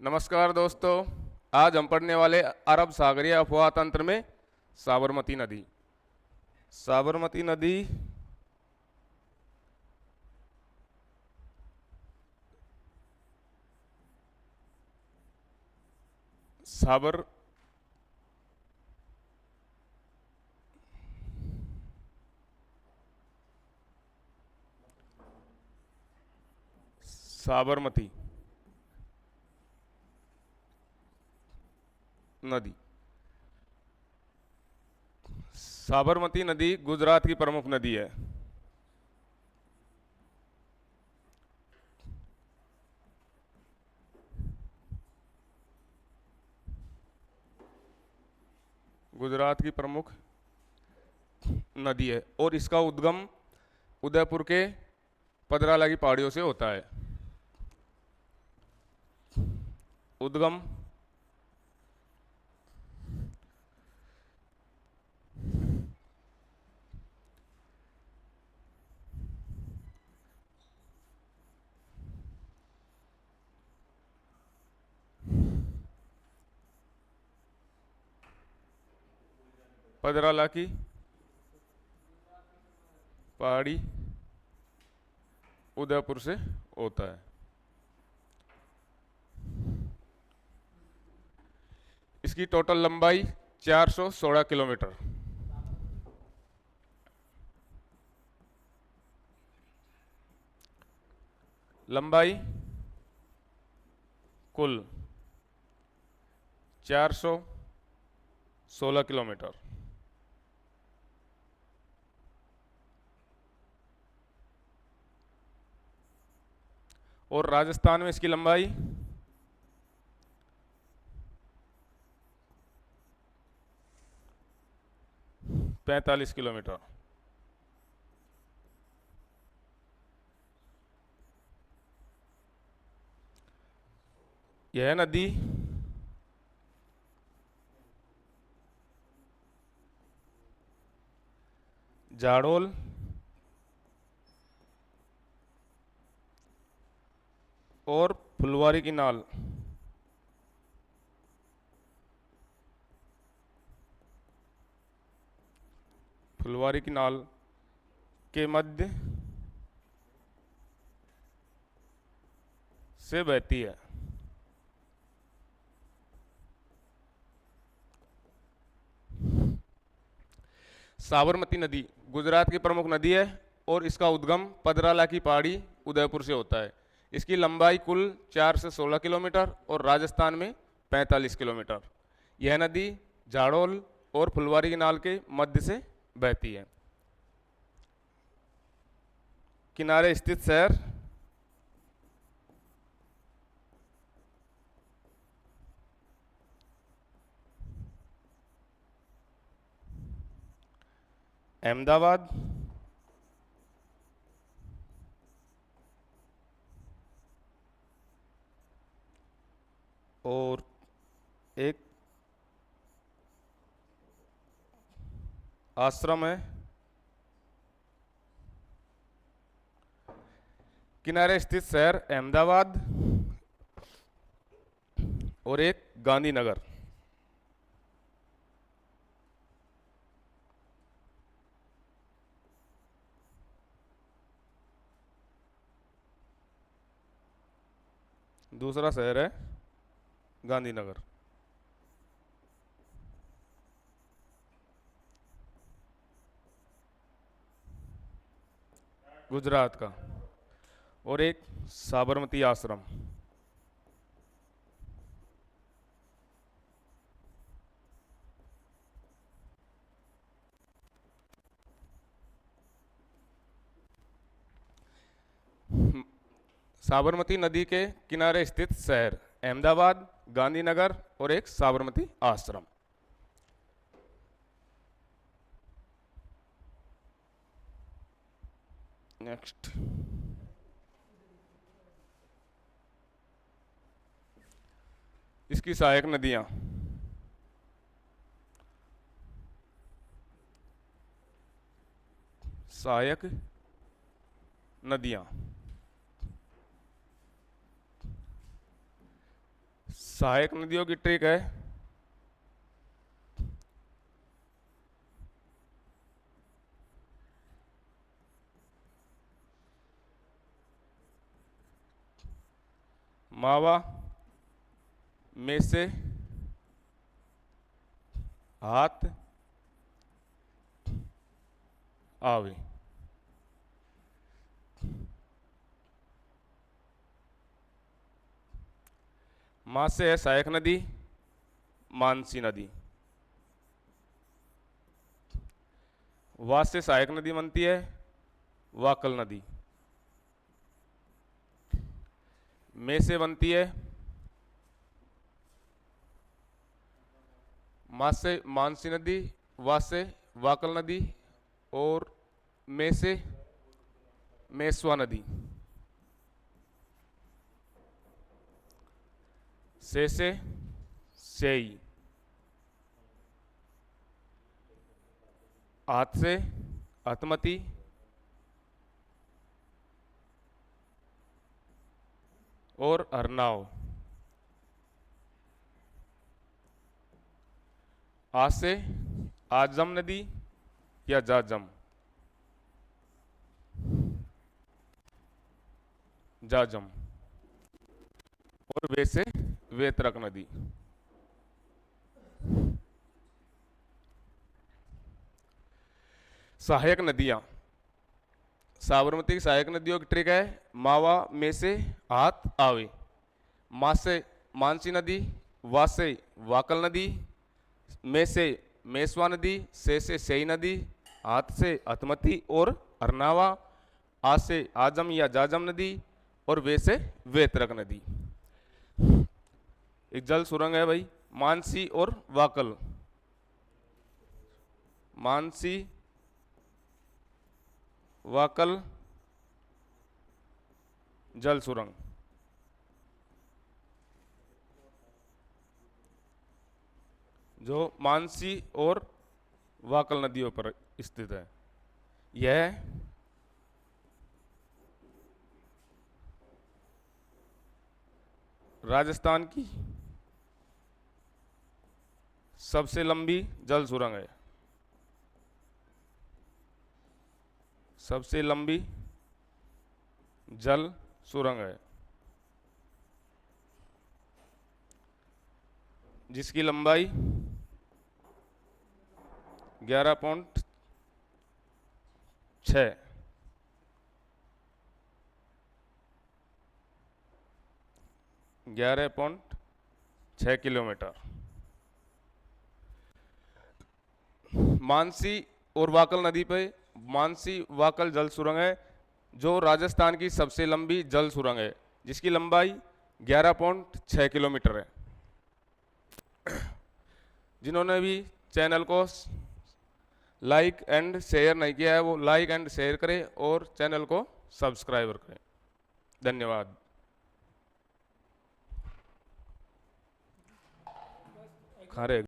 नमस्कार दोस्तों। आज हम पढ़ने वाले अरब सागरीय अफवाह तंत्र में साबरमती नदी। साबरमती नदी साबर साबरमती नदी साबरमती नदी गुजरात की प्रमुख नदी है। गुजरात की प्रमुख नदी है और इसका उद्गम उदयपुर के पदराला की पहाड़ियों से होता है। उद्गम पदराला की पहाड़ी उदयपुर से होता है। इसकी टोटल लंबाई 416 किलोमीटर। लंबाई कुल 416 किलोमीटर। और राजस्थान में इसकी लंबाई 45 किलोमीटर। यह नदी जाडोल और फुलवारी की नाल के मध्य से बहती है। साबरमती नदी गुजरात की प्रमुख नदी है और इसका उद्गम पदराला की पहाड़ी उदयपुर से होता है। इसकी लंबाई कुल 4 से 16 किलोमीटर और राजस्थान में 45 किलोमीटर। यह नदी झाड़ोल और फुलवारी की नाल के मध्य से बहती है। किनारे स्थित शहर अहमदाबाद, और एक आश्रम है। किनारे स्थित शहर अहमदाबाद और एक गांधीनगर। दूसरा शहर है गांधीनगर, गुजरात का, और एक साबरमती आश्रम। साबरमती नदी के किनारे स्थित शहर अहमदाबाद, गांधीनगर और एक साबरमती आश्रम। नेक्स्ट, इसकी सहायक नदियां सहायक नदियां सहायक नदियों की ट्रिक है मावा में से हाथ आवे। मां से है सहायक नदी मानसी नदी। वा से सहायक नदी बनती है वाकल नदी। में से बनती है मां से मानसी नदी, वा से वाकल नदी और में से मेसवा नदी। से सेई। हाथ से हतमती और हरनाव। आ से आजम नदी या जाजम। जाजम। और वे से वेतरक नदी। सहायक नदियां। साबरमती की सहायक नदियों की ट्रिक है मावा में से हाथ आवे। मां से मानसी नदी, वा से वाकल नदी, में से मेसवा नदी, से सेई नदी, हाथ से हतमती और अरनावा, आ से आजम या जाजम नदी और वे से वेतरक नदी। एक जल सुरंग है भाई मानसी और वाकल। मानसी वाकल जल सुरंग। जो मानसी और वाकल नदियों पर स्थित है। यह राजस्थान की सबसे लंबी जल सुरंग है। सबसे लंबी जल सुरंग है जिसकी लंबाई 11.6 11.6 किलोमीटर। मानसी और वाकल नदी पे मानसी वाकल जल सुरंग है जो राजस्थान की सबसे लंबी जल सुरंग है जिसकी लंबाई 11.6 किलोमीटर है। जिन्होंने भी चैनल को लाइक एंड शेयर नहीं किया है वो लाइक एंड शेयर करें और चैनल को सब्सक्राइब करें। धन्यवाद। खा रहे